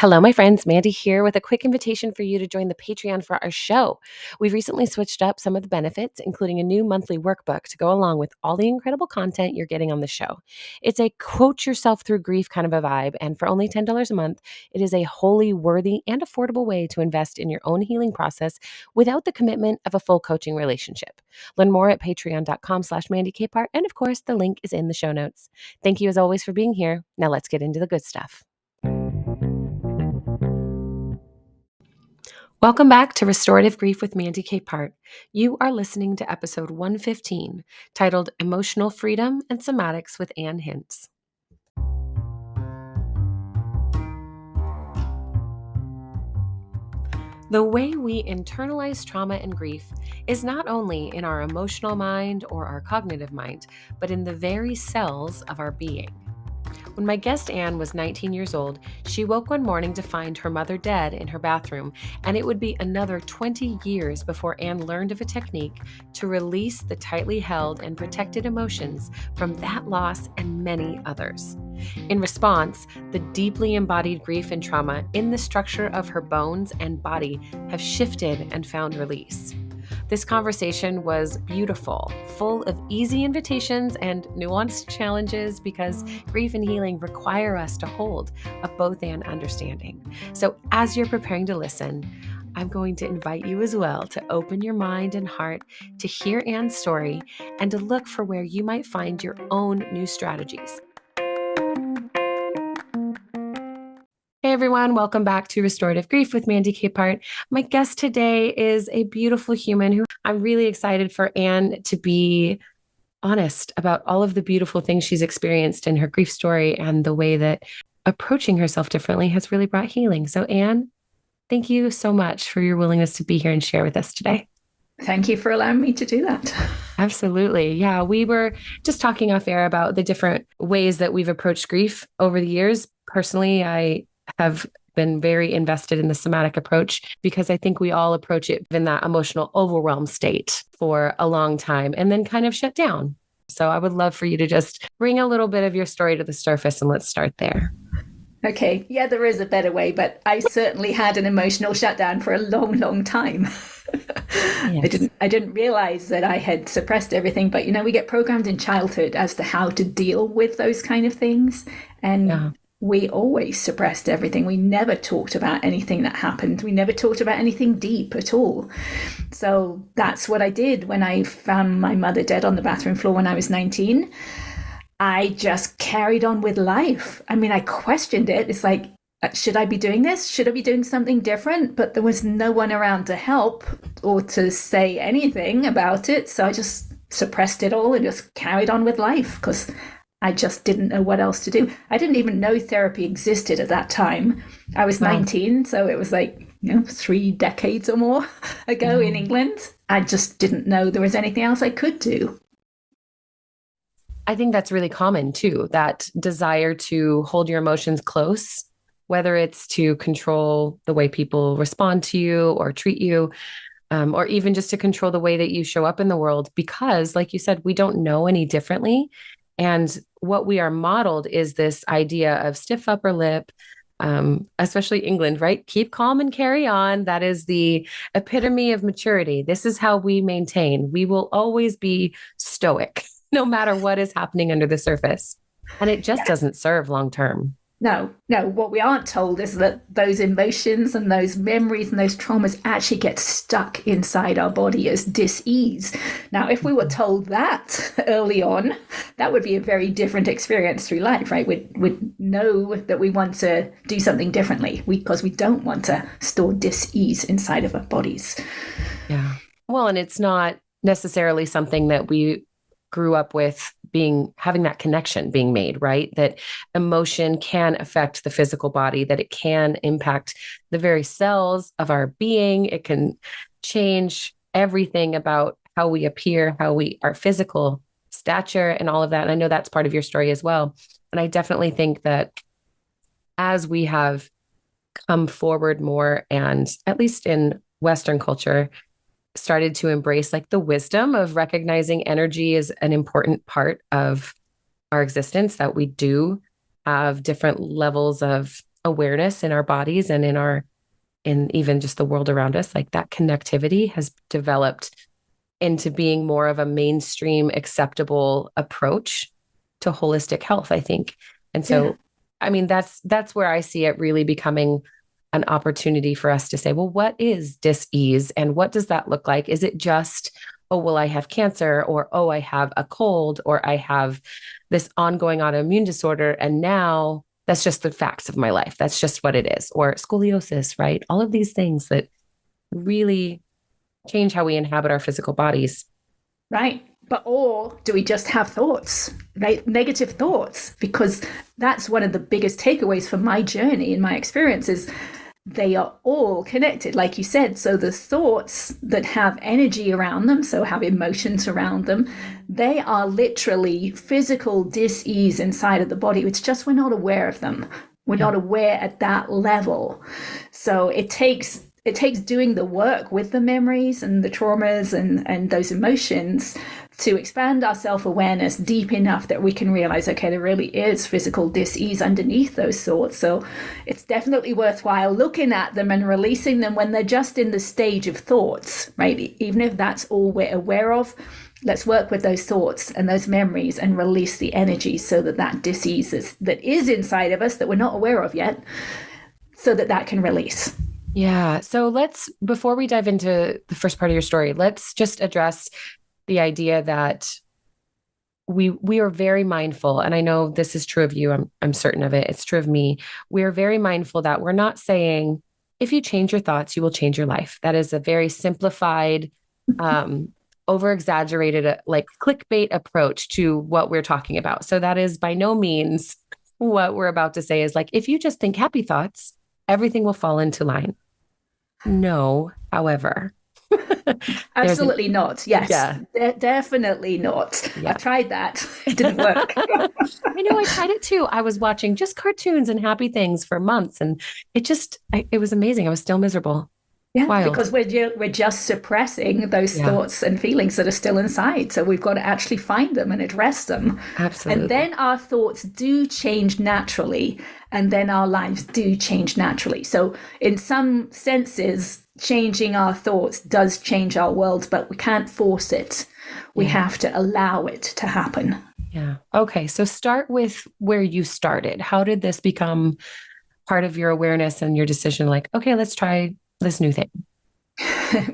Hello, my friends. Mandy here with a quick invitation for you to join the Patreon for our show. We've recently switched up some of the benefits, including a new monthly workbook to go along with all the incredible content you're getting on the show. It's a quote yourself through grief kind of a vibe, and for only $10 a month, it is a wholly worthy and affordable way to invest in your own healing process without the commitment of a full coaching relationship. Learn more at patreon.com/MandyKpart, and of course, the link is in the show notes. Thank you as always for being here. Now let's get into the good stuff. Welcome back to Restorative Grief with Mandy Capehart. You are listening to episode 115, titled Emotional Freedom and Somatics with Hince. The way we internalize trauma and grief is not only in our emotional mind or our cognitive mind, but in the very cells of our being. When my guest Anne was 19 years old, she woke one morning to find her mother dead in her bathroom, and it would be another 20 years before Anne learned of a technique to release the tightly held and protected emotions from that loss and many others. In response, the deeply embodied grief and trauma in the structure of her bones and body have shifted and found release. This conversation was beautiful, full of easy invitations and nuanced challenges because grief and healing require us to hold a both and understanding. So as you're preparing to listen, I'm going to invite you as well to open your mind and heart to hear Anne's story and to look for where you might find your own new strategies. Hey everyone, welcome back to Restorative Grief with Mandy Capehart. My guest today is a beautiful human who I'm really excited for Anne to be honest about all of the beautiful things she's experienced in her grief story and the way that approaching herself differently has really brought healing. So Anne, thank you so much for your willingness to be here and share with us today. Thank you for allowing me to do that. Absolutely. Yeah, we were just talking off air about the different ways that we've approached grief over the years. Personally, I have been very invested in the somatic approach because I think we all approach it in that emotional overwhelm state for a long time and then kind of shut down. So I would love for you to just bring a little bit of your story to the surface and let's start there. Okay. Yeah, there is a better way, but I certainly had an emotional shutdown for a long, long time. Yes. I didn't realize that I had suppressed everything, but we get programmed in childhood as to how to deal with those kind of things. And we always suppressed everything. We never talked about anything that happened. We never talked about anything deep at all. So that's what I did when I found my mother dead on the bathroom floor when I was 19. I just carried on with life. I mean, I questioned it. It's like, should I be doing this? Should I be doing something different? But there was no one around to help or to say anything about it. So I just suppressed it all and just carried on with life because I just didn't know what else to do. I didn't even know therapy existed at that time. I was 19, so it was like 3 decades or more ago in England. I just didn't know there was anything else I could do. I think that's really common too, that desire to hold your emotions close, whether it's to control the way people respond to you or treat you, or even just to control the way that you show up in the world. Because like you said, we don't know any differently. And what we are modeled is this idea of stiff upper lip, especially England, right? Keep calm and carry on. That is the epitome of maturity. This is how we maintain. We will always be stoic, no matter what is happening under the surface. And it just doesn't serve long term. No, what we aren't told is that those emotions and those memories and those traumas actually get stuck inside our body as dis-ease. Now, if we were told that early on, that would be a very different experience through life, right? We'd know that we want to do something differently because we don't want to store dis-ease inside of our bodies. Yeah. Well, and it's not necessarily something that we grew up with having that connection being made, right? That emotion can affect the physical body, that it can impact the very cells of our being. It can change everything about how we appear, our physical stature and all of that. And I know that's part of your story as well. And I definitely think that as we have come forward more, and at least in Western culture, started to embrace like the wisdom of recognizing energy is an important part of our existence, that we do have different levels of awareness in our bodies and in even just the world around us, like that connectivity has developed into being more of a mainstream acceptable approach to holistic health, I think. And so, Yeah. I mean, that's where I see it really becoming an opportunity for us to say, well, what is dis-ease and what does that look like? Is it just, oh, well, I have cancer, or, oh, I have a cold, or I have this ongoing autoimmune disorder, and now that's just the facts of my life. That's just what it is. Or scoliosis, right? All of these things that really change how we inhabit our physical bodies. Right. But or do we just have thoughts, right? Negative thoughts? Because that's one of the biggest takeaways from my journey and my experiences. They are all connected, like you said. So the thoughts that have energy around them, so have emotions around them, they are literally physical dis-ease inside of the body. It's just we're not aware of them. We're not aware at that level. So it takes doing the work with the memories and the traumas and those emotions to expand our self-awareness deep enough that we can realize, okay, there really is physical dis-ease underneath those thoughts. So it's definitely worthwhile looking at them and releasing them when they're just in the stage of thoughts, right? Even if that's all we're aware of, let's work with those thoughts and those memories and release the energy so that that dis-ease that is inside of us that we're not aware of yet, so that that can release. Yeah. So before we dive into the first part of your story, let's just address the idea that we are very mindful, and I know this is true of you. I'm certain of it. It's true of me. We are very mindful that we're not saying, if you change your thoughts, you will change your life. That is a very simplified, over exaggerated, like clickbait approach to what we're talking about. So that is by no means what we're about to say is like, if you just think happy thoughts, everything will fall into line. No, however. Absolutely not. Yes, yeah. definitely not. Yeah. I've tried that. It didn't work. I know, I tried it too. I was watching just cartoons and happy things for months, and it was amazing. I was still miserable. Yeah, Wild. because we're just suppressing those Yeah. thoughts and feelings that are still inside. So we've got to actually find them and address them. Absolutely. And then our thoughts do change naturally, and then our lives do change naturally. So in some senses, changing our thoughts does change our world, but we can't force it. We have to allow it to happen. Yeah. Okay. So start with where you started. How did this become part of your awareness and your decision? Like, okay, let's try this new thing.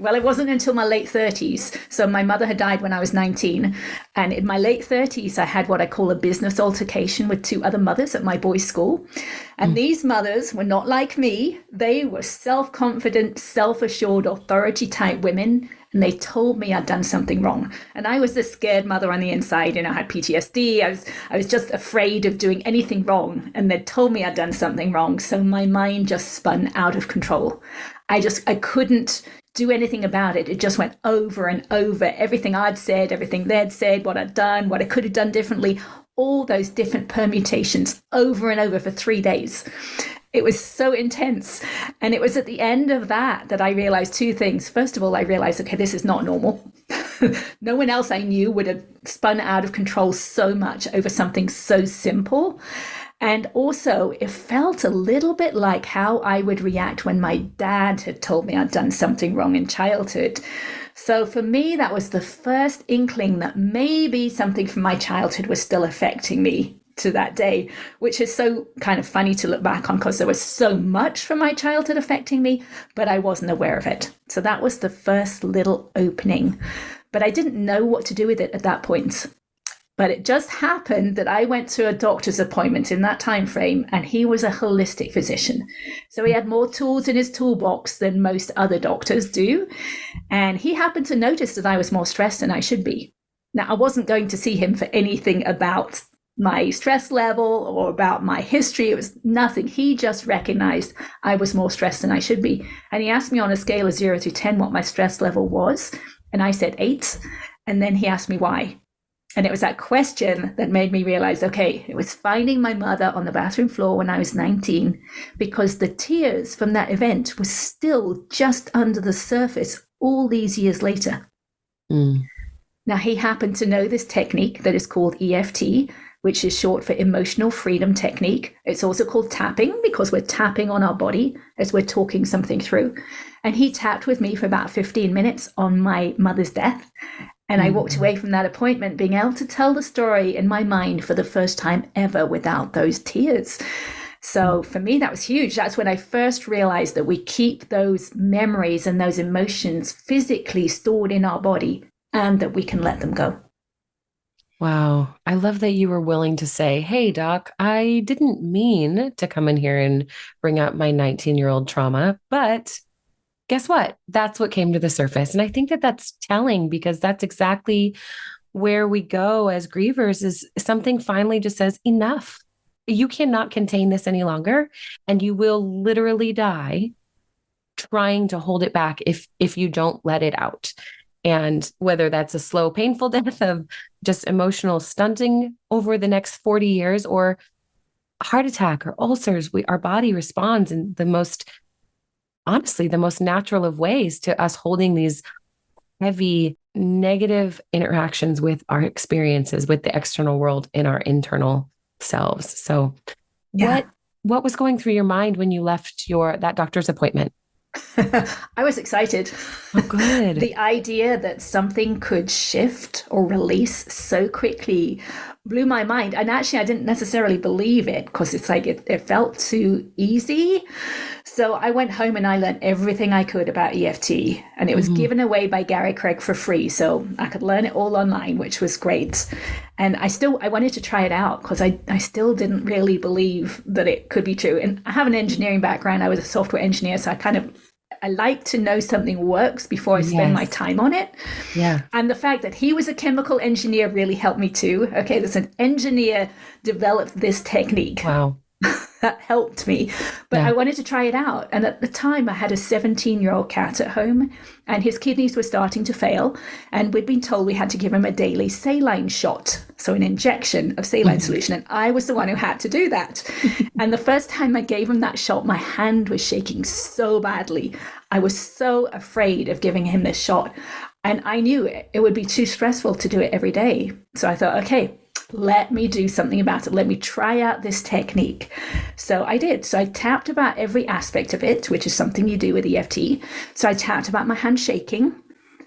Well, it wasn't until my late 30s. So my mother had died when I was 19. And in my late 30s, I had what I call a business altercation with two other mothers at my boys' school. And these mothers were not like me. They were self-confident, self-assured, authority type women. And they told me I'd done something wrong. And I was this scared mother on the inside, and I had PTSD. I was just afraid of doing anything wrong. And they told me I'd done something wrong. So my mind just spun out of control. I couldn't do anything about it. It just went over and over. Everything I'd said, everything they'd said, what I'd done, what I could have done differently, all those different permutations over and over for 3 days. It was so intense. And it was at the end of that I realized two things. First of all, I realized, okay, this is not normal. No one else I knew would have spun out of control so much over something so simple. And also, it felt a little bit like how I would react when my dad had told me I'd done something wrong in childhood. So for me, that was the first inkling that maybe something from my childhood was still affecting me to that day, which is so kind of funny to look back on because there was so much from my childhood affecting me, but I wasn't aware of it. So that was the first little opening. But I didn't know what to do with it at that point. But it just happened that I went to a doctor's appointment in that time frame, and he was a holistic physician. So he had more tools in his toolbox than most other doctors do. And he happened to notice that I was more stressed than I should be. Now, I wasn't going to see him for anything about my stress level or about my history. It was nothing. He just recognized I was more stressed than I should be. And he asked me on a scale of 0 to 10 what my stress level was. And I said 8. And then he asked me why. And it was that question that made me realize, okay, it was finding my mother on the bathroom floor when I was 19, because the tears from that event were still just under the surface all these years later. Now, he happened to know this technique that is called EFT, which is short for emotional freedom technique. It's also called tapping because we're tapping on our body as we're talking something through. And he tapped with me for about 15 minutes on my mother's death. And I walked away from that appointment being able to tell the story in my mind for the first time ever without those tears. So for me, that was huge. That's when I first realized that we keep those memories and those emotions physically stored in our body and that we can let them go. Wow. I love that you were willing to say, hey, doc, I didn't mean to come in here and bring up my 19-year-old trauma, but guess what? That's what came to the surface. And I think that that's telling because that's exactly where we go as grievers is something finally just says enough. You cannot contain this any longer, and you will literally die trying to hold it back if you don't let it out. And whether that's a slow, painful death of just emotional stunting over the next 40 years or a heart attack or ulcers, our body responds in the most, honestly, the most natural of ways to us holding these heavy negative interactions with our experiences with the external world in our internal selves. So what was going through your mind when you left that doctor's appointment? I was excited. Oh, good. The idea that something could shift or release so quickly blew my mind. And actually, I didn't necessarily believe it because it's like it felt too easy. So I went home and I learned everything I could about EFT. And it was given away by Gary Craig for free. So I could learn it all online, which was great. And I wanted to try it out because I still didn't really believe that it could be true. And I have an engineering background. I was a software engineer. So I like to know something works before I spend my time on it. Yeah. And the fact that he was a chemical engineer really helped me too. Okay, there's an engineer developed this technique. Wow. That helped me. But I wanted to try it out. And at the time, I had a 17-year-old cat at home, and his kidneys were starting to fail. And we'd been told we had to give him a daily saline shot, so an injection of saline solution. And I was the one who had to do that. And the first time I gave him that shot, my hand was shaking so badly. I was so afraid of giving him this shot. And I knew it would be too stressful to do it every day. So I thought, okay, let me do something about it. Let me try out this technique. So I did. So I tapped about every aspect of it, which is something you do with EFT. So I tapped about my hand shaking.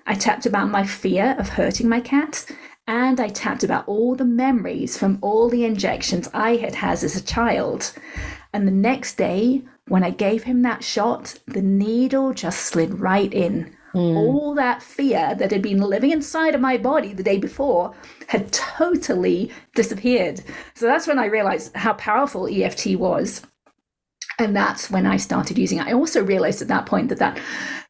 I tapped about my fear of hurting my cat. And I tapped about all the memories from all the injections I had as a child. And the next day, when I gave him that shot, the needle just slid right in. All that fear that had been living inside of my body the day before had totally disappeared. So that's when I realized how powerful EFT was. And that's when I started using it. I also realized at that point that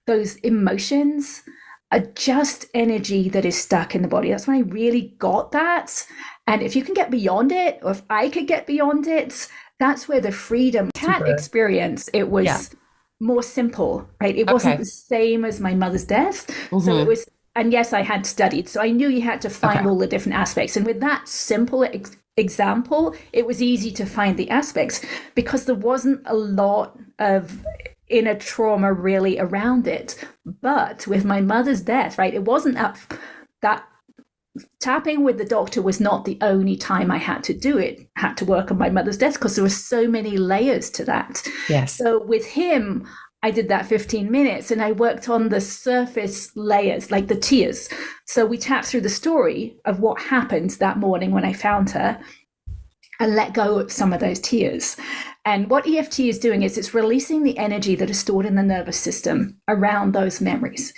those emotions are just energy that is stuck in the body. That's when I really got that. And if you can get beyond it, or if I could get beyond it, that's where the freedom cat experience, it was more simple, right? It wasn't the same as my mother's death. So it was, and yes, I had studied. So I knew you had to find all the different aspects. And with that simple example, it was easy to find the aspects because there wasn't a lot of inner trauma really around it. But with my mother's death, right, it wasn't that tapping with the doctor was not the only time I had to do it. I had to work on my mother's death because there were so many layers to that. Yes. So with him, I did that 15 minutes and I worked on the surface layers, like the tears. So we tapped through the story of what happened that morning when I found her and let go of some of those tears. And what EFT is doing is it's releasing the energy that is stored in the nervous system around those memories.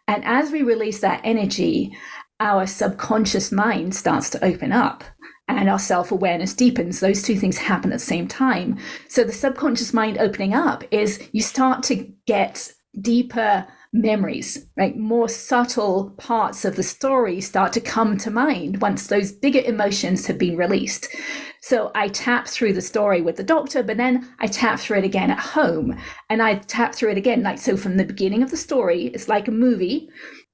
And as we release that energy, our subconscious mind starts to open up and our self-awareness deepens. Those two things happen at the same time. So the subconscious mind opening up is you start to get deeper memories, right? More subtle parts of the story start to come to mind once those bigger emotions have been released. So I tap through the story with the doctor, but then I tap through it again at home and I tap through it again. Like, so from the beginning of the story, it's like a movie,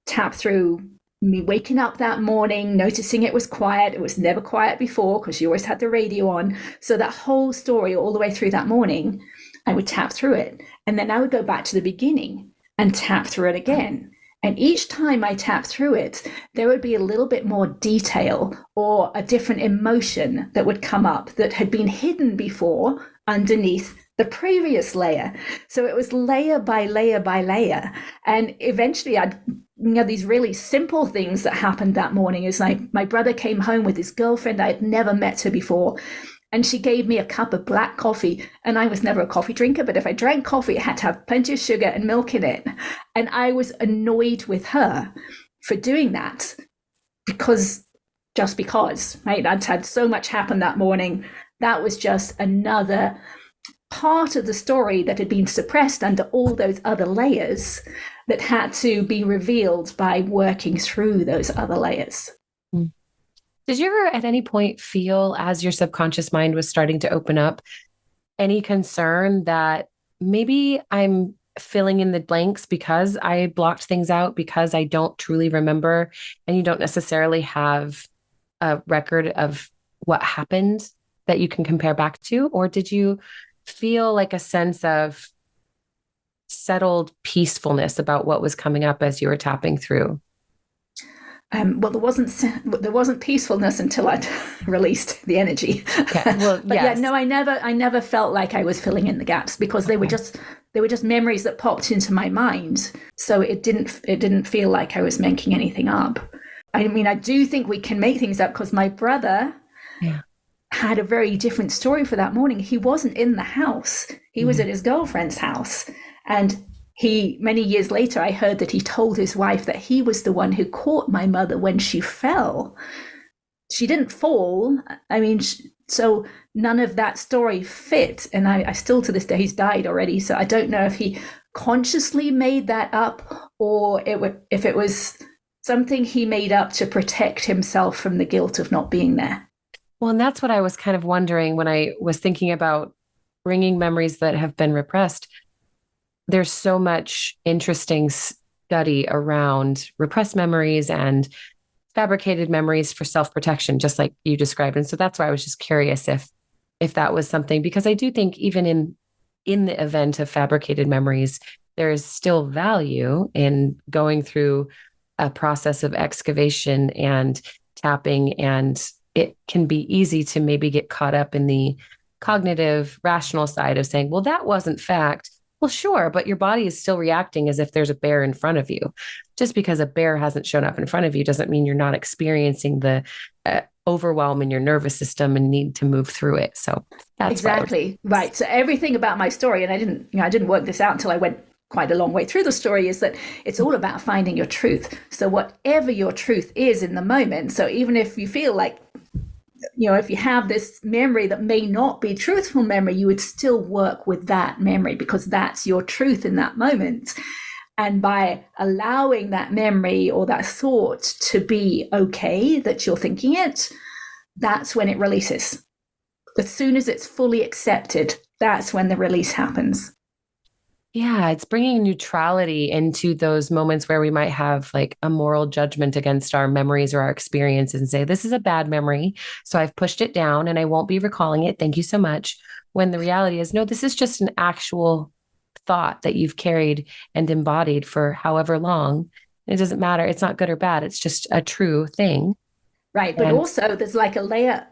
tap through me waking up that morning, noticing it was quiet. It was never quiet before because you always had the radio on. So that whole story all the way through that morning, I would tap through it. And then I would go back to the beginning and tap through it again. And each time I tapped through it, there would be a little bit more detail or a different emotion that would come up that had been hidden before underneath the previous layer. So it was layer by layer by layer. And eventually these really simple things that happened that morning is my brother came home with his girlfriend. I had never met her before. And she gave me a cup of black coffee. And I was never a coffee drinker, but if I drank coffee, it had to have plenty of sugar and milk in it. And I was annoyed with her for doing that just because, right? I'd had so much happen that morning. That was just another part of the story that had been suppressed under all those other layers that had to be revealed by working through those other layers. Did you ever at any point feel, as your subconscious mind was starting to open up, any concern that maybe I'm filling in the blanks because I blocked things out, because I don't truly remember, and you don't necessarily have a record of what happened that you can compare back to? Or did you feel like a sense of settled peacefulness about what was coming up as you were tapping through? Well, there wasn't peacefulness until I'd released the energy. Okay. Well, but yes. yeah, no, I never felt like I was filling in the gaps because they were just memories that popped into my mind. So it didn't feel like I was making anything up. I mean, I do think we can make things up because my brother had a very different story for that morning. He wasn't in the house. He was at his girlfriend's house. And many years later, I heard that he told his wife that he was the one who caught my mother when she fell. She didn't fall. I mean, so none of that story fit. And I still, to this day, he's died already. So I don't know if he consciously made that up or if it was something he made up to protect himself from the guilt of not being there. Well, and that's what I was kind of wondering when I was thinking about bringing memories that have been repressed. There's so much interesting study around repressed memories and fabricated memories for self-protection, just like you described. And so that's why I was just curious if that was something, because I do think even in the event of fabricated memories, there is still value in going through a process of excavation and tapping. And it can be easy to maybe get caught up in the cognitive, rational side of saying, well, that wasn't fact. Well, sure, but your body is still reacting as if there's a bear in front of you. Just because a bear hasn't shown up in front of you doesn't mean you're not experiencing the overwhelm in your nervous system and need to move through it. So that's exactly right. So everything about my story, and I didn't work this out until I went quite a long way through the story, is that it's all about finding your truth. So whatever your truth is in the moment. So even if you feel like, if you have this memory that may not be truthful memory, you would still work with that memory because that's your truth in that moment. And by allowing that memory or that thought to be okay, that you're thinking it, that's when it releases. As soon as it's fully accepted, that's when the release happens. Yeah, it's bringing neutrality into those moments where we might have like a moral judgment against our memories or our experiences and say, this is a bad memory. So I've pushed it down and I won't be recalling it. Thank you so much. When the reality is, no, this is just an actual thought that you've carried and embodied for however long. It doesn't matter. It's not good or bad. It's just a true thing. Right. But also there's like a layer.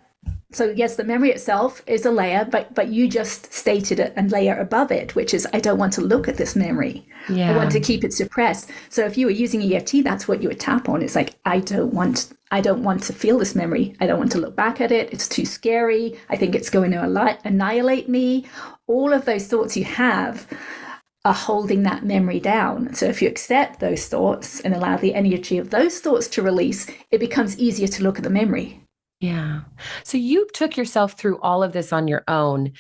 So yes, the memory itself is a layer, but you just stated it and layer above it, which is, I don't want to look at this memory. Yeah. I want to keep it suppressed. So if you were using EFT, that's what you would tap on. It's like, I don't want to feel this memory. I don't want to look back at it. It's too scary. I think it's going to annihilate me. All of those thoughts you have are holding that memory down. So if you accept those thoughts and allow the energy of those thoughts to release, it becomes easier to look at the memory. Yeah. So you took yourself through all of this on your own.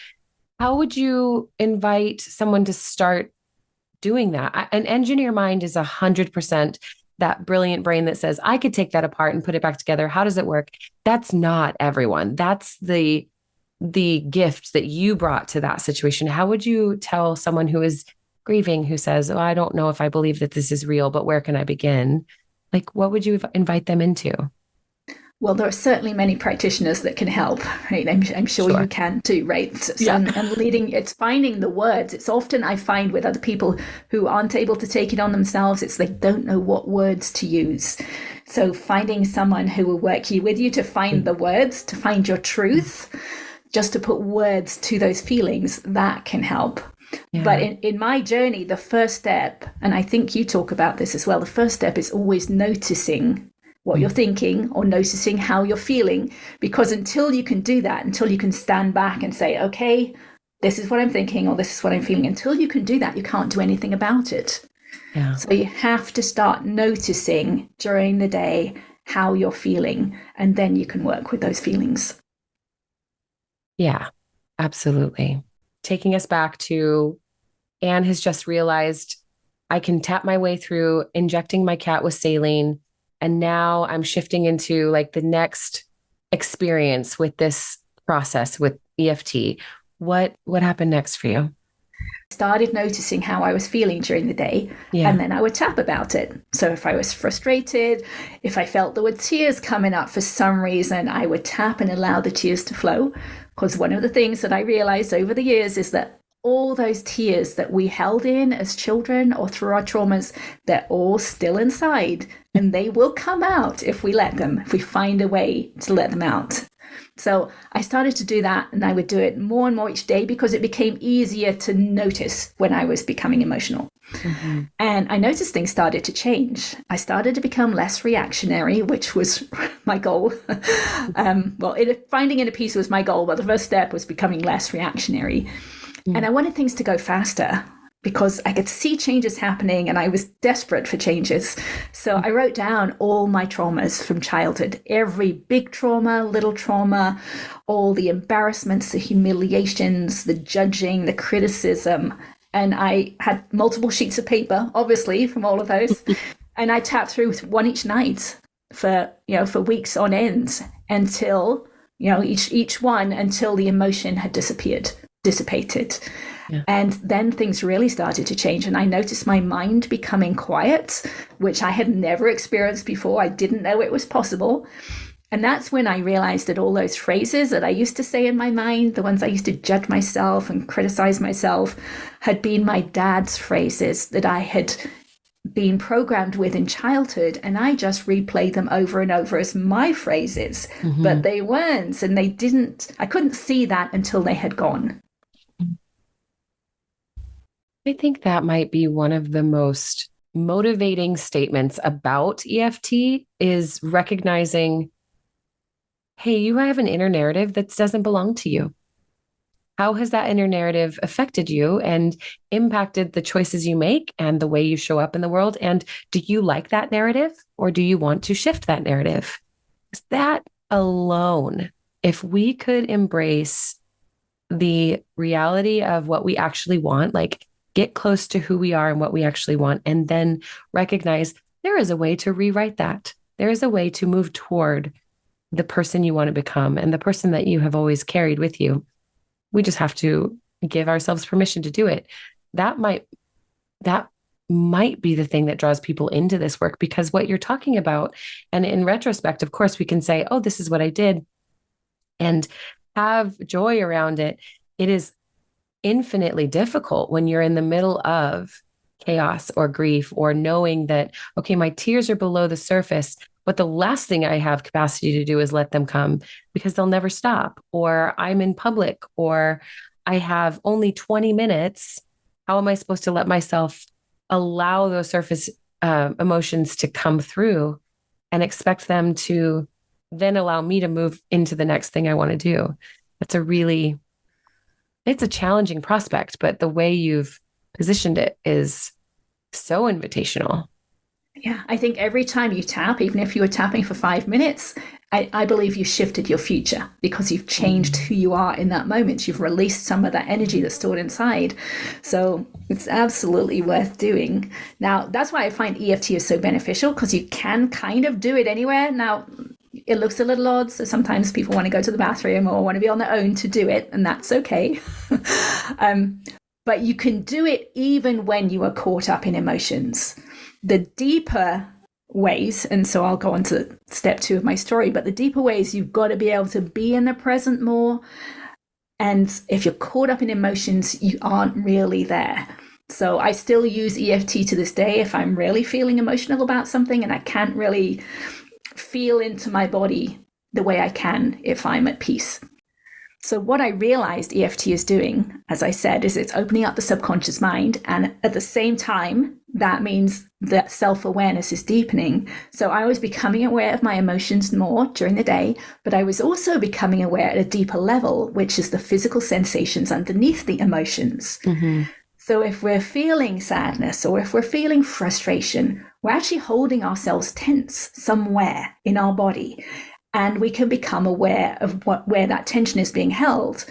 How would you invite someone to start doing that? An engineer mind is 100% that brilliant brain that says, I could take that apart and put it back together. How does it work? That's not everyone. That's the gift that you brought to that situation. How would you tell someone who is grieving, who says, oh, I don't know if I believe that this is real, but where can I begin? Like, what would you invite them into? Well, there are certainly many practitioners that can help, right? I'm sure Sure. you can too, right? So, Yeah. and leading, it's finding the words. It's often I find with other people who aren't able to take it on themselves, it's they don't know what words to use. So finding someone who will work with you to find the words, to find your truth, just to put words to those feelings, that can help. Yeah. But in my journey, the first step, and I think you talk about this as well, the first step is always noticing what you're thinking or noticing how you're feeling. Because until you can do that, until you can stand back and say, okay, this is what I'm thinking or this is what I'm feeling, until you can do that, you can't do anything about it. Yeah. So you have to start noticing during the day how you're feeling, and then you can work with those feelings. Yeah, absolutely. Taking us back to Anne has just realized I can tap my way through injecting my cat with saline. And now I'm shifting into like the next experience with this process with EFT. What happened next for you? Started noticing how I was feeling during the day, Yeah. and then I would tap about it. So if I was frustrated, if I felt there were tears coming up for some reason, I would tap and allow the tears to flow. Because one of the things that I realized over the years is that all those tears that we held in as children or through our traumas, they're all still inside, and they will come out if we let them, if we find a way to let them out. So I started to do that, and I would do it more and more each day because it became easier to notice when I was becoming emotional. Mm-hmm. And I noticed things started to change. I started to become less reactionary, which was my goal. Finding inner peace was my goal, but the first step was becoming less reactionary. Mm-hmm. And I wanted things to go faster because I could see changes happening and I was desperate for changes. So I wrote down all my traumas from childhood, every big trauma, little trauma, all the embarrassments, the humiliations, the judging, the criticism. And I had multiple sheets of paper, obviously, from all of those. And I tapped through one each night for weeks on end until, each one until the emotion had dissipated. Yeah. And then things really started to change. And I noticed my mind becoming quiet, which I had never experienced before. I didn't know it was possible. And that's when I realized that all those phrases that I used to say in my mind, the ones I used to judge myself and criticize myself, had been my dad's phrases that I had been programmed with in childhood. And I just replayed them over and over as my phrases, but they weren't. And I couldn't see that until they had gone. I think that might be one of the most motivating statements about EFT is recognizing, hey, you have an inner narrative that doesn't belong to you. How has that inner narrative affected you and impacted the choices you make and the way you show up in the world? And do you like that narrative or do you want to shift that narrative? Is that alone, if we could embrace the reality of what we actually want, like get close to who we are and what we actually want, and then recognize there is a way to rewrite that. There is a way to move toward the person you want to become and the person that you have always carried with you. We just have to give ourselves permission to do it. That might be the thing that draws people into this work, because what you're talking about, and in retrospect, of course, we can say, oh, this is what I did and have joy around it. It is infinitely difficult when you're in the middle of chaos or grief, or knowing that, okay, my tears are below the surface, but the last thing I have capacity to do is let them come because they'll never stop, or I'm in public, or I have only 20 minutes. How am I supposed to let myself allow those surface emotions to come through and expect them to then allow me to move into the next thing I want to do? It's a challenging prospect, but the way you've positioned it is so invitational. Yeah, I think every time you tap, even if you were tapping for 5 minutes, I believe you shifted your future because you've changed who you are in that moment. You've released some of that energy that's stored inside. So it's absolutely worth doing. Now, that's why I find EFT is so beneficial, because you can kind of do it anywhere. Now, it looks a little odd, so sometimes people want to go to the bathroom or want to be on their own to do it, and that's okay. But you can do it even when you are caught up in emotions. The deeper ways. And so I'll go on to step 2 of my story. But the deeper ways, you've got to be able to be in the present more. And if you're caught up in emotions, you aren't really there. So I still use EFT to this day if I'm really feeling emotional about something and I can't really feel into my body the way I can if I'm at peace. So what I realized EFT is doing, as I said, is it's opening up the subconscious mind. And at the same time, that means that self-awareness is deepening. So I was becoming aware of my emotions more during the day, but I was also becoming aware at a deeper level, which is the physical sensations underneath the emotions. Mm-hmm. So if we're feeling sadness or if we're feeling frustration, we're actually holding ourselves tense somewhere in our body. And we can become aware of where that tension is being held.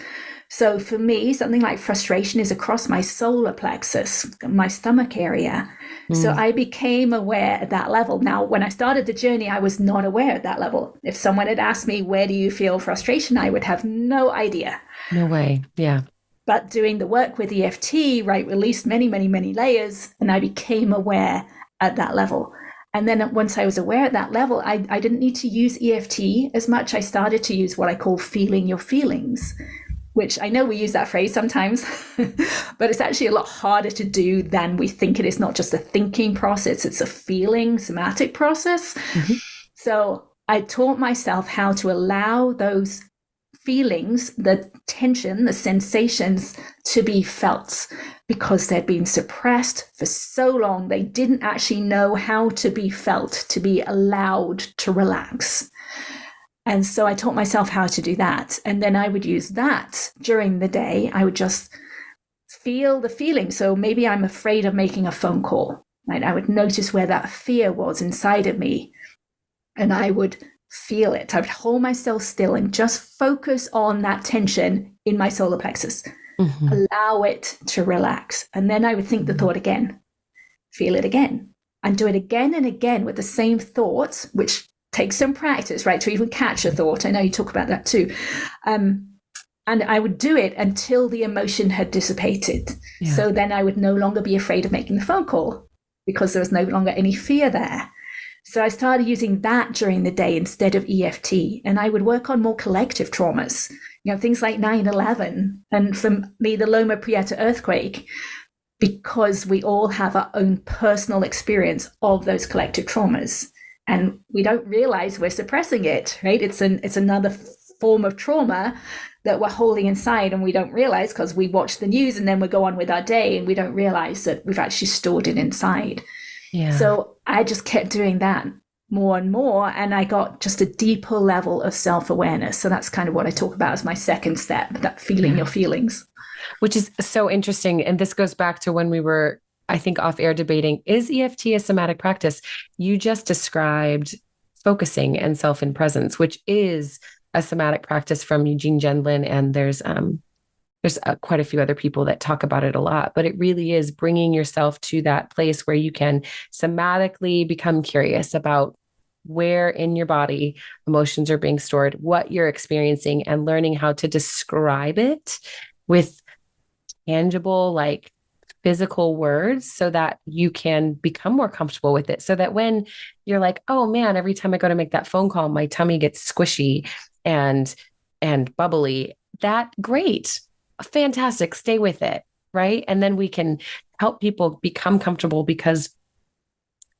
So for me, something like frustration is across my solar plexus, my stomach area. So I became aware at that level. Now, when I started the journey, I was not aware at that level. If someone had asked me, where do you feel frustration? I would have no idea. No way. Yeah. But doing the work with EFT, right, released many, many, many layers, and I became aware at that level. And then once I was aware at that level, I didn't need to use EFT as much. I started to use what I call feeling your feelings, which I know we use that phrase sometimes, but it's actually a lot harder to do than we think it is. Not just a thinking process, it's a feeling, somatic process. Mm-hmm. So I taught myself how to allow those feelings, the tension, the sensations to be felt, because they'd been suppressed for so long. They didn't actually know how to be felt, to be allowed to relax. And so I taught myself how to do that. And then I would use that during the day. I would just feel the feeling. So maybe I'm afraid of making a phone call, right? I would notice where that fear was inside of me, and I would feel it. I would hold myself still and just focus on that tension in my solar plexus. Mm-hmm. Allow it to relax. And then I would think the thought again, feel it again, and do it again and again with the same thoughts, which takes some practice, right, to even catch a thought. I know you talk about that too. And I would do it until the emotion had dissipated. Yeah. So then I would no longer be afraid of making the phone call because there was no longer any fear there. So I started using that during the day instead of EFT, and I would work on more collective traumas, things like 9/11, and for me, the Loma Prieta earthquake, because we all have our own personal experience of those collective traumas, and we don't realize we're suppressing it, right? It's another form of trauma that we're holding inside, and we don't realize because we watch the news and then we go on with our day, and we don't realize that we've actually stored it inside. Yeah. So I just kept doing that more and more, and I got just a deeper level of self-awareness. So that's kind of what I talk about as my second step, that feeling your feelings. Which is so interesting. And this goes back to when we were, I think, off air debating, is EFT a somatic practice? You just described focusing and self in presence, which is a somatic practice from Eugene Gendlin. And there's quite a few other people that talk about it a lot, but it really is bringing yourself to that place where you can somatically become curious about where in your body emotions are being stored, what you're experiencing, and learning how to describe it with tangible, like physical words, so that you can become more comfortable with it. So that when you're like, oh man, every time I go to make that phone call, my tummy gets squishy and bubbly, that great. Fantastic. Stay with it. Right. And then we can help people become comfortable, because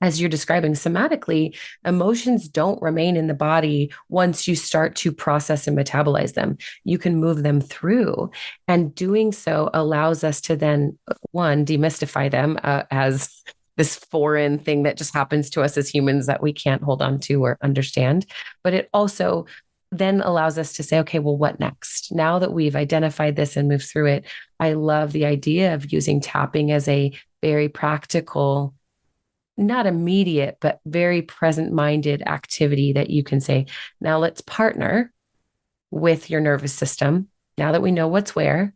as you're describing somatically, emotions don't remain in the body once you start to process and metabolize them. You can move them through, and doing so allows us to then, one, demystify them as this foreign thing that just happens to us as humans that we can't hold on to or understand. But it also then allows us to say, okay, well, what next? Now that we've identified this and moved through it, I love the idea of using tapping as a very practical, not immediate, but very present-minded activity that you can say, now let's partner with your nervous system, now that we know what's where,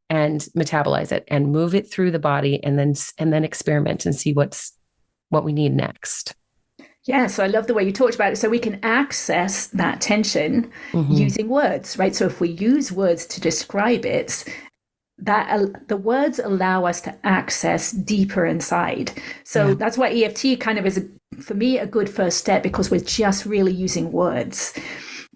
and metabolize it and move it through the body, and then experiment and see what we need next. Yeah, so I love the way you talked about it. So we can access that tension using words, right? So if we use words to describe it, that the words allow us to access deeper inside. So that's why EFT kind of is for me, a good first step because we're just really using words.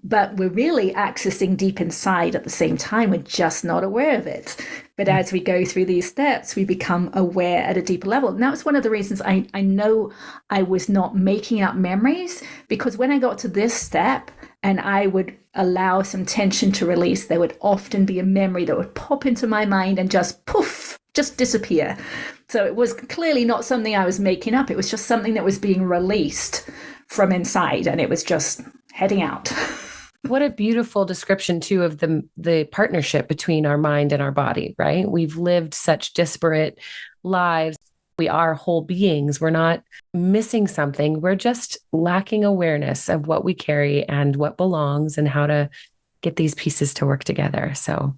But we're really accessing deep inside at the same time. We're just not aware of it. But as we go through these steps, we become aware at a deeper level. And that was one of the reasons I know I was not making up memories, because when I got to this step and I would allow some tension to release, there would often be a memory that would pop into my mind and just poof, just disappear. So it was clearly not something I was making up. It was just something that was being released from inside, and it was just heading out. What a beautiful description too of the partnership between our mind and our body, right? We've lived such disparate lives. We are whole beings. We're not missing something. We're just lacking awareness of what we carry and what belongs and how to get these pieces to work together. So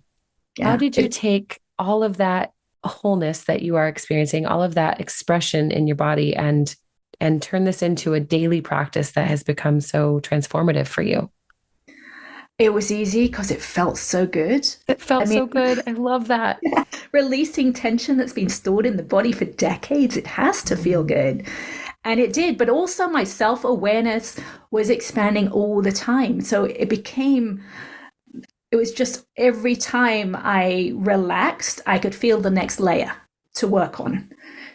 how did you take all of that wholeness that you are experiencing, all of that expression in your body, and turn this into a daily practice that has become so transformative for you? It was easy because it felt so good. It felt so good. I love that. Yeah, releasing tension that's been stored in the body for decades, it has to feel good. And it did. But also my self-awareness was expanding all the time. So it was just every time I relaxed, I could feel the next layer to work on.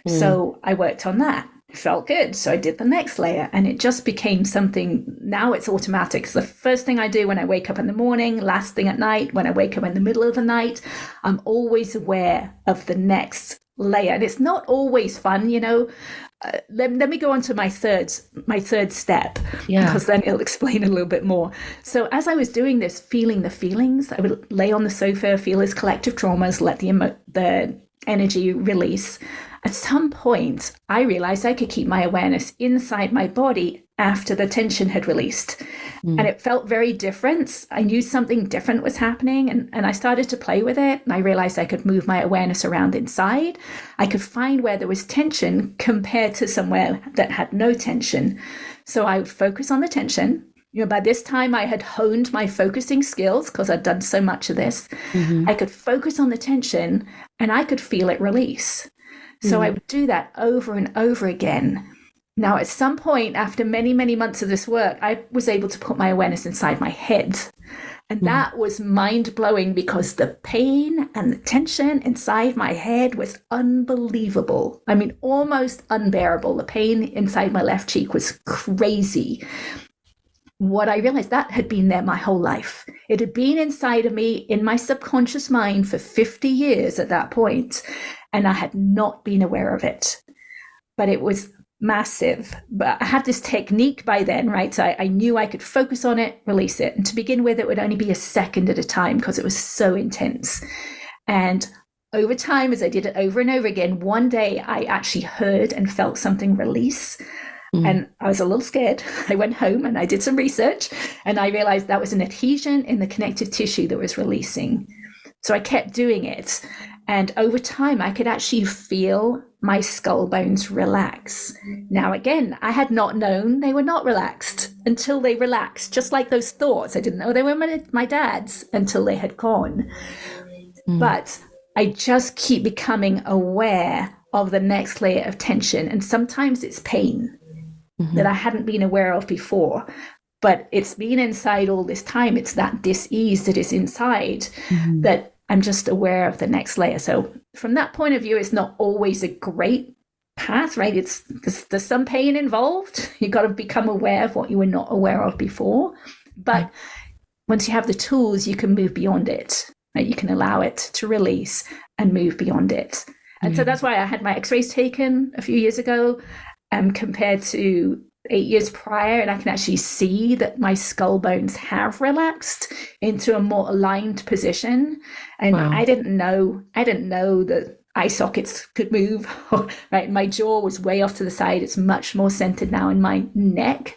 So I worked on that. It felt good. So I did the next layer, and it just became something. Now it's automatic. It's the first thing I do when I wake up in the morning, last thing at night, when I wake up in the middle of the night. I'm always aware of the next layer. And it's not always fun, let me go on to my third step, because then it'll explain a little bit more. So as I was doing this, feeling the feelings, I would lay on the sofa, feel his collective traumas, let the energy release. At some point, I realized I could keep my awareness inside my body after the tension had released. And it felt very different. I knew something different was happening, and I started to play with it. And I realized I could move my awareness around inside. I could find where there was tension compared to somewhere that had no tension. So I would focus on the tension. By this time I had honed my focusing skills because I'd done so much of this. I could focus on the tension and I could feel it release. So I would do that over and over again. Now, at some point, after many, many months of this work, I was able to put my awareness inside my head. And that was mind-blowing because the pain and the tension inside my head was unbelievable. I mean, almost unbearable. The pain inside my left cheek was crazy. What I realized, that had been there my whole life. It had been inside of me in my subconscious mind for 50 years at that point, and I had not been aware of it. But it was massive. But I had this technique by then, right? So I knew I could focus on it, release it. And to begin with, it would only be a second at a time because it was so intense. And over time, as I did it over and over again, one day I actually heard and felt something release. And I was a little scared. I went home and I did some research, and I realized that was an adhesion in the connective tissue that was releasing. So I kept doing it. And over time, I could actually feel my skull bones relax. Now, again, I had not known they were not relaxed until they relaxed, just like those thoughts. I didn't know they were my dad's until they had gone. But I just keep becoming aware of the next layer of tension. And sometimes it's pain that I hadn't been aware of before. But it's been inside all this time. It's that dis-ease that is inside that I'm just aware of the next layer. So from that point of view, it's not always a great path, right? There's some pain involved. You've got to become aware of what you were not aware of before. But once you have the tools, you can move beyond it, right? You can allow it to release and move beyond it. And so that's why I had my x-rays taken a few years ago, compared to 8 years prior, and I can actually see that my skull bones have relaxed into a more aligned position. And I didn't know that eye sockets could move, right? My jaw was way off to the side. It's much more centered now, and my neck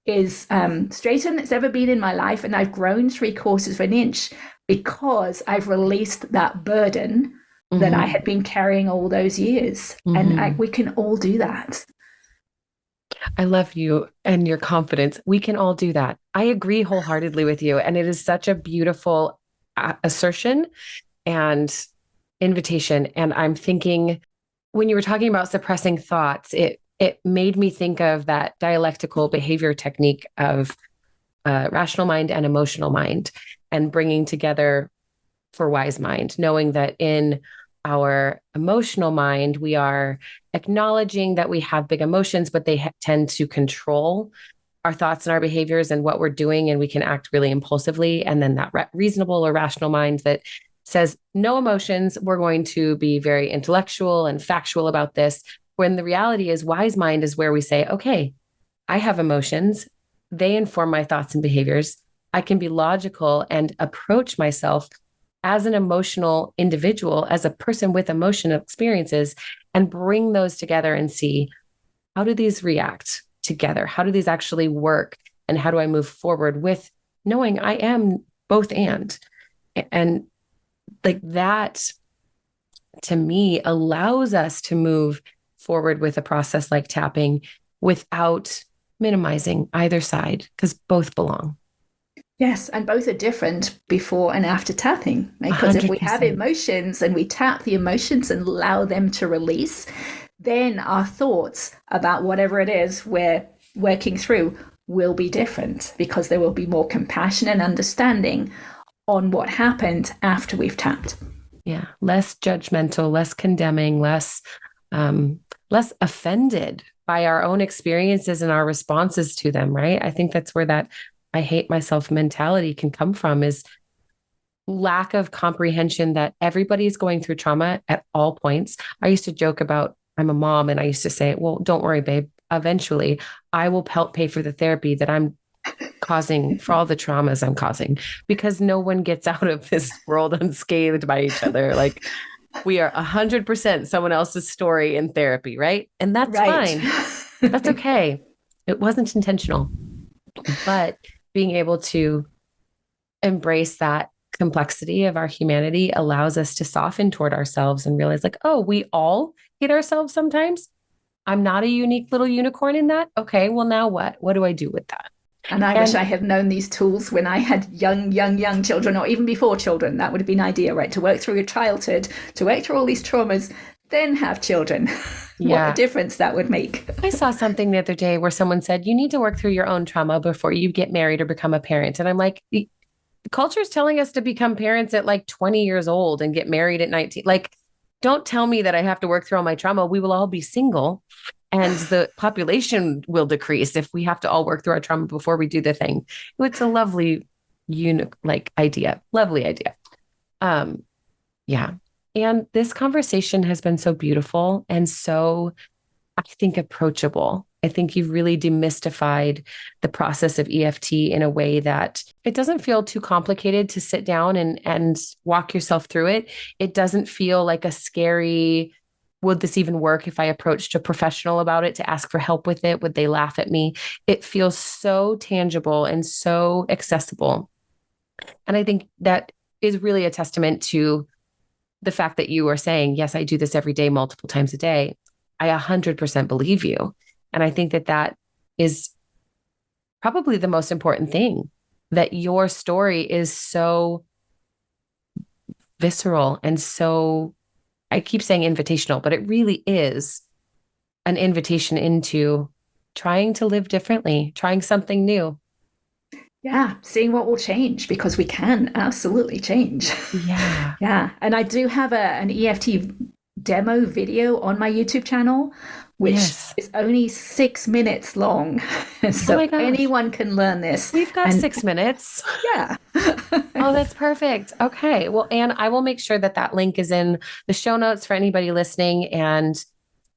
is straighter than it's ever been in my life. And I've grown 3/4 of an inch because I've released that burden that I had been carrying all those years. And we can all do that. I love you and your confidence. We can all do that. I agree wholeheartedly with you. And it is such a beautiful assertion and invitation. And I'm thinking, when you were talking about suppressing thoughts, it made me think of that dialectical behavior technique of rational mind and emotional mind, and bringing together for wise mind, knowing that in our emotional mind, we are acknowledging that we have big emotions, but they tend to control our thoughts and our behaviors and what we're doing, and we can act really impulsively. And then that reasonable or rational mind that says no emotions, we're going to be very intellectual and factual about this. When the reality is, wise mind is where we say, okay, I have emotions. They inform my thoughts and behaviors. I can be logical and approach myself as an emotional individual, as a person with emotional experiences, and bring those together and see, how do these react together? How do these actually work? And how do I move forward with knowing I am both and like that, to me, allows us to move forward with a process like tapping without minimizing either side, because both belong. Yes, and both are different before and after tapping, right? Because if we have 100%. emotions and we tap the emotions and allow them to release, then our thoughts about whatever it is we're working through will be different, because there will be more compassion and understanding on what happened after we've tapped. Yeah. Less judgmental, less condemning, less offended by our own experiences and our responses to them, right? I think that's where that I hate myself mentality can come from, is lack of comprehension that everybody's going through trauma at all points. I used to joke about, I'm a mom, and I used to say, well, don't worry, babe. Eventually, I will help pay for the therapy that I'm causing for all the traumas I'm causing, because no one gets out of this world unscathed by each other. Like, we are 100% someone else's story in therapy, right? And that's Right. fine. That's okay. It wasn't intentional. But being able to embrace that complexity of our humanity allows us to soften toward ourselves and realize, like, oh, we all hate ourselves sometimes. I'm not a unique little unicorn in that. Okay, well, now what? What do I do with that? And I wish And I had known these tools when I had young children, or even before children. That would have been ideal, right? To work through your childhood, to work through all these traumas, then have children. What a yeah, difference that would make. I saw something the other day where someone said, you need to work through your own trauma before you get married or become a parent. And I'm like, the culture is telling us to become parents at like 20 years old and get married at 19. Like, don't tell me that I have to work through all my trauma. We will all be single and the population will decrease if we have to all work through our trauma before we do the thing. It's a lovely, idea. Lovely idea. Um, yeah. And this conversation has been so beautiful and so, I think, approachable. I think you've really demystified the process of EFT in a way that it doesn't feel too complicated to sit down and walk yourself through it. It doesn't feel like a scary, would this even work if I approached a professional about it to ask for help with it? Would they laugh at me? It feels so tangible and so accessible. And I think that is really a testament to the fact that you are saying, yes, I do this every day, multiple times a day. I 100% believe you. And I think that that is probably the most important thing, that your story is so visceral and so, I keep saying invitational, but it really is an invitation into trying to live differently, trying something new. Yeah, seeing what will change, because we can absolutely change. Yeah. Yeah, and I do have an EFT demo video on my YouTube channel, which Yes. is only 6 minutes long. Oh So my gosh. anyone can learn this. We've got And 6 minutes. yeah. Oh, that's perfect. Okay. Well, Anne, I will make sure that that link is in the show notes for anybody listening. And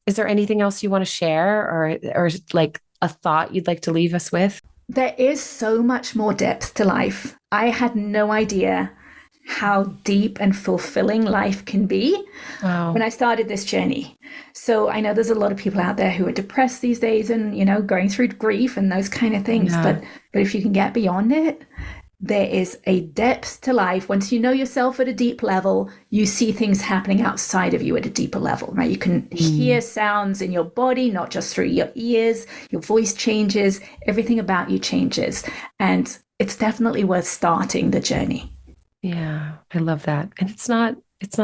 is there anything else you want to share, or like a thought you'd like to leave us with? There is so much more depth to life. I had no idea how deep and fulfilling life can be when Wow. I started this journey. So I know there's a lot of people out there who are depressed these days and, going through grief and those kind of things. Yeah. But if you can get beyond it, there is a depth to life. Once you know yourself at a deep level, you see things happening outside of you at a deeper level, right? You can hear Mm. sounds in your body, not just through your ears. Your voice changes, everything about you changes. And it's definitely worth starting the journey. Yeah. I love that. And it's not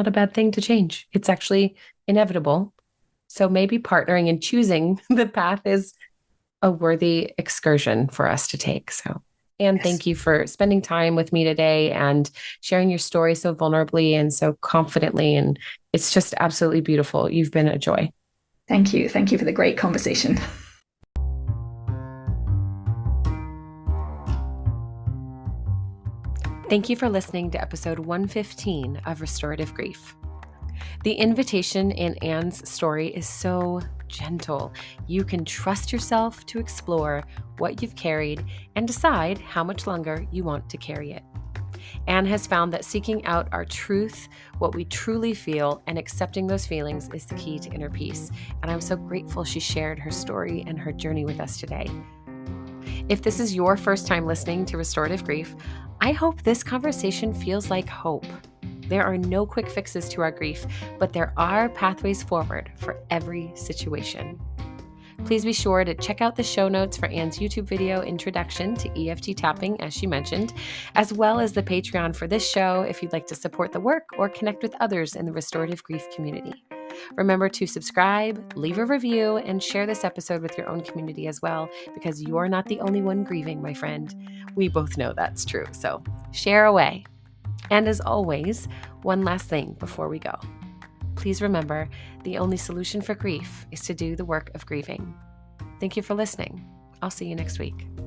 a bad thing to change. It's actually inevitable. So maybe partnering and choosing the path is a worthy excursion for us to take. So, Anne, Yes. thank you for spending time with me today and sharing your story so vulnerably and so confidently. And it's just absolutely beautiful. You've been a joy. Thank you. Thank you for the great conversation. Thank you for listening to episode 115 of Restorative Grief. The invitation in Anne's story is so gentle. You can trust yourself to explore what you've carried and decide how much longer you want to carry it. Anne has found that seeking out our truth, what we truly feel, and accepting those feelings is the key to inner peace. And I'm so grateful she shared her story and her journey with us today. If this is your first time listening to Restorative Grief, I hope this conversation feels like hope. There are no quick fixes to our grief, but there are pathways forward for every situation. Please be sure to check out the show notes for Anne's YouTube video introduction to EFT tapping, as she mentioned, as well as the Patreon for this show if you'd like to support the work or connect with others in the restorative grief community. Remember to subscribe, leave a review, and share this episode with your own community as well, because you're not the only one grieving, my friend. We both know that's true, so share away. And as always, one last thing before we go. Please remember, the only solution for grief is to do the work of grieving. Thank you for listening. I'll see you next week.